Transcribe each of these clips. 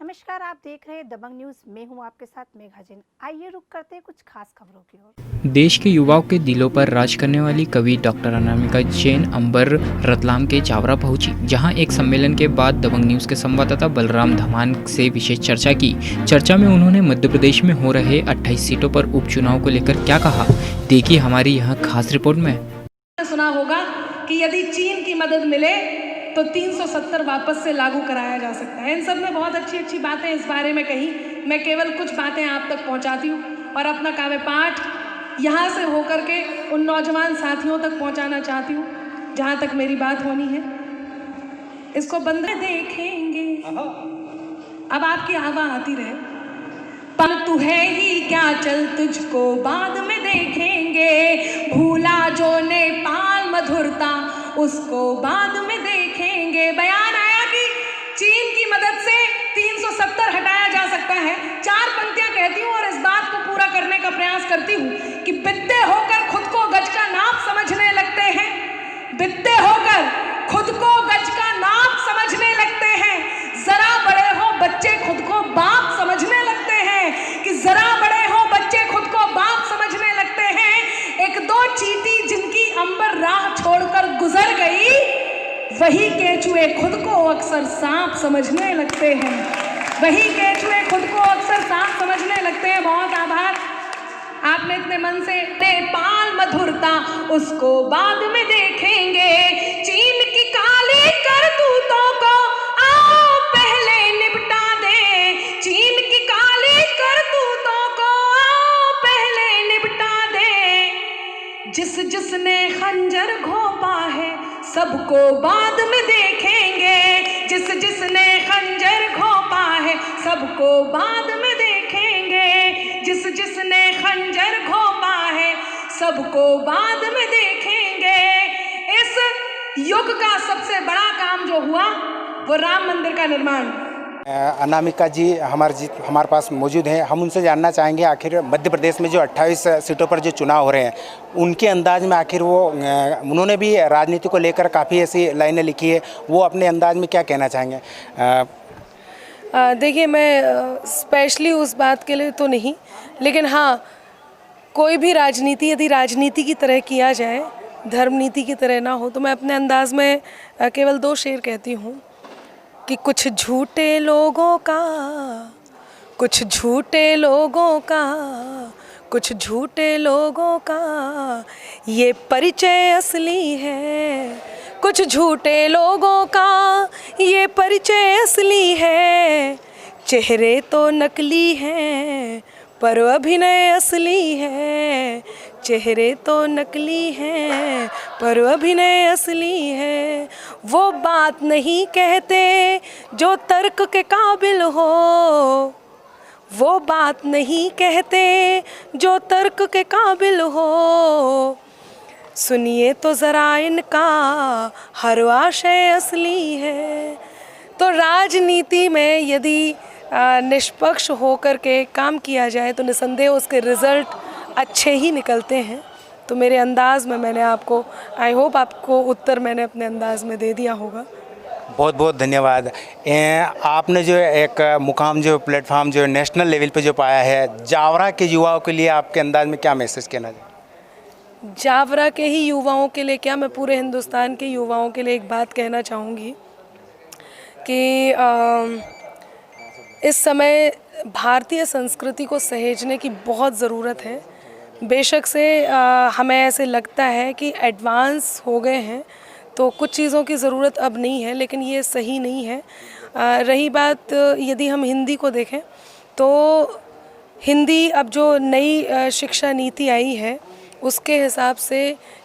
नमस्कार, आप देख रहे हैं दबंग न्यूज। मैं हूं आपके साथ मेघा जैन। आइए रुक करते हैं कुछ खास खबरों की ओर। देश के युवाओं के दिलों पर राज करने वाली कवि डॉक्टर अनामिका जैन अंबर रतलाम के जावरा पहुंची, जहां एक सम्मेलन के बाद दबंग न्यूज के संवाददाता बलराम धमान से विशेष चर्चा की। चर्चा में उन्होंने मध्य प्रदेश में हो रहे 28 सीटों पर उपचुनाव को लेकर क्या कहा, देखिए हमारी यह खास रिपोर्ट में। सुना होगा कि यदि चीन की मदद मिले तो 370 वापस से लागू कराया जा सकता है। इन सब में बहुत अच्छी अच्छी बातें इस बारे में कही। मैं केवल कुछ बातें आप तक पहुंचाती हूँ और अपना काव्य पाठ यहाँ से होकर के उन नौजवान साथियों तक पहुँचाना चाहती हूँ जहाँ तक मेरी बात होनी है। इसको बंदे देखेंगे, अब आपकी आवाज़ आती रहे। पर तू है ही क्या, चल तुझको बाद में देखेंगे, भूला जो नेपाल मधुरता उसको बाद में देखेंगे। बयान आया कि चीन की मदद से 370 हटाया जा सकता है। 4 पंक्तियां कहती हूँ और इस बात को पूरा करने का प्रयास करती हूँ कि बित्ते होकर खुद को गज का नाप समझने लगते हैं, बित्ते होकर खुद को गज का नाप समझने लगते हैं। जरा बड़े हो बच्चे खुद को बाप समझने लगते हैं, कि जरा बड़े हो बच्चे खुद को बाप समझने लगते हैं। एक दो चींटी जिनकी अंबर राह छोड़कर गुजर गई, वही केचुए खुद को अक्सर सांप समझने लगते हैं, वही केचुए खुद को अक्सर सांप समझने लगते हैं। बहुत आभार, आपने इतने मन से। नेपाल मधुरता उसको बाद में देखेंगे, चीन की काली करतूतों को आओ पहले निपटा दे, चीन की काली करतूतों को आओ पहले निपटा दे। जिसने खंजर घोंपा है सबको बाद में देखेंगे, जिसने खंजर घोंपा है सबको बाद में देखेंगे, जिसने खंजर घोंपा है सबको बाद में देखेंगे। इस युग का सबसे बड़ा काम जो हुआ वो राम मंदिर का निर्माण। अनामिका जी हमारे पास मौजूद हैं। हम उनसे जानना चाहेंगे आखिर मध्य प्रदेश में जो 28 सीटों पर जो चुनाव हो रहे हैं उनके अंदाज में, आखिर वो उन्होंने भी राजनीति को लेकर काफ़ी ऐसी लाइनें लिखी है, वो अपने अंदाज में क्या कहना चाहेंगे? देखिए, मैं स्पेशली उस बात के लिए तो नहीं, लेकिन हाँ, कोई भी राजनीति यदि राजनीति की तरह किया जाए, धर्म नीति की तरह ना हो, तो मैं अपने अंदाज में केवल 2 शेर कहती हूँ कि कुछ झूठे लोगों का, कुछ झूठे लोगों का, कुछ झूठे लोगों का ये परिचय असली है, कुछ झूठे लोगों का ये परिचय असली है। चेहरे तो नकली हैं पर अभिनय असली है, चेहरे तो नकली हैं पर अभिनय असली है। वो बात नहीं कहते जो तर्क के काबिल हो, वो बात नहीं कहते जो तर्क के काबिल हो। सुनिए तो ज़रा इनका हर आशय असली है। तो राजनीति में यदि निष्पक्ष होकर के काम किया जाए तो निसंदेह उसके रिज़ल्ट अच्छे ही निकलते हैं। तो मेरे अंदाज़ में मैंने आपको, आई होप आपको उत्तर मैंने अपने अंदाज़ में दे दिया होगा। बहुत बहुत धन्यवाद। आपने जो एक मुकाम, जो प्लेटफॉर्म जो नेशनल लेवल पे जो पाया है, जावरा के युवाओं के लिए आपके अंदाज में क्या मैसेज कहना चाहिए? जावरा के ही युवाओं के लिए क्या, मैं पूरे हिंदुस्तान के युवाओं के लिए एक बात कहना चाहूँगी कि इस समय भारतीय संस्कृति को सहेजने की बहुत ज़रूरत है। बेशक से हमें ऐसे लगता है कि एडवांस हो गए हैं तो कुछ चीज़ों की ज़रूरत अब नहीं है, लेकिन ये सही नहीं है। रही बात यदि हम हिंदी को देखें तो हिंदी, अब जो नई शिक्षा नीति आई है उसके हिसाब से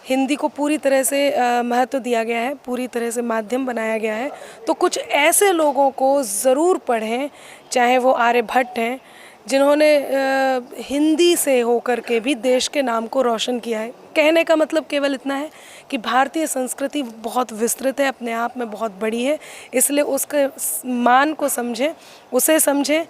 हिंदी को पूरी तरह से महत्व दिया गया है, पूरी तरह से माध्यम बनाया गया है। तो कुछ ऐसे लोगों को ज़रूर पढ़ें, चाहे वो आर्यभट्ट हैं जिन्होंने हिंदी से होकर के भी देश के नाम को रोशन किया है। कहने का मतलब केवल इतना है कि भारतीय संस्कृति बहुत विस्तृत है, अपने आप में बहुत बड़ी है, इसलिए उसके मान को समझें, उसे समझें,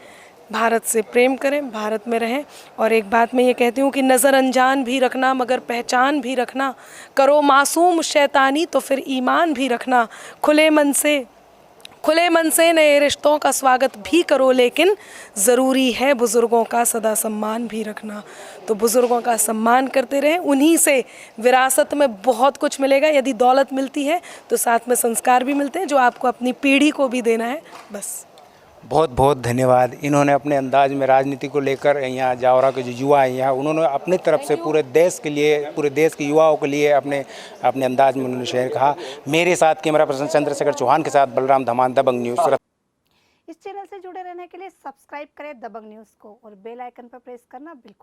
भारत से प्रेम करें, भारत में रहें। और एक बात मैं ये कहती हूँ कि नज़र अनजान भी रखना मगर पहचान भी रखना, करो मासूम शैतानी तो फिर ईमान भी रखना, खुले मन से खुले मन से नए रिश्तों का स्वागत भी करो, लेकिन ज़रूरी है बुज़ुर्गों का सदा सम्मान भी रखना। तो बुज़ुर्गों का सम्मान करते रहें, उन्हीं से विरासत में बहुत कुछ मिलेगा। यदि दौलत मिलती है तो साथ में संस्कार भी मिलते हैं, जो आपको अपनी पीढ़ी को भी देना है। बस बहुत बहुत धन्यवाद। इन्होंने अपने अंदाज में राजनीति को लेकर यहाँ जावरा के जो युवा हैं यहाँ, उन्होंने अपनी तरफ से पूरे देश के लिए, पूरे देश के युवाओं के लिए अपने अंदाज में उन्होंने शेयर कहा। मेरे साथ कैमरा पर्सन चंद्रशेखर चौहान के साथ बलराम धमान, दबंग न्यूज़। इस चैनल से जुड़े रहने के लिए सब्सक्राइब करें दबंग न्यूज़ को और बेल आइकन पर प्रेस करना बिल्कुल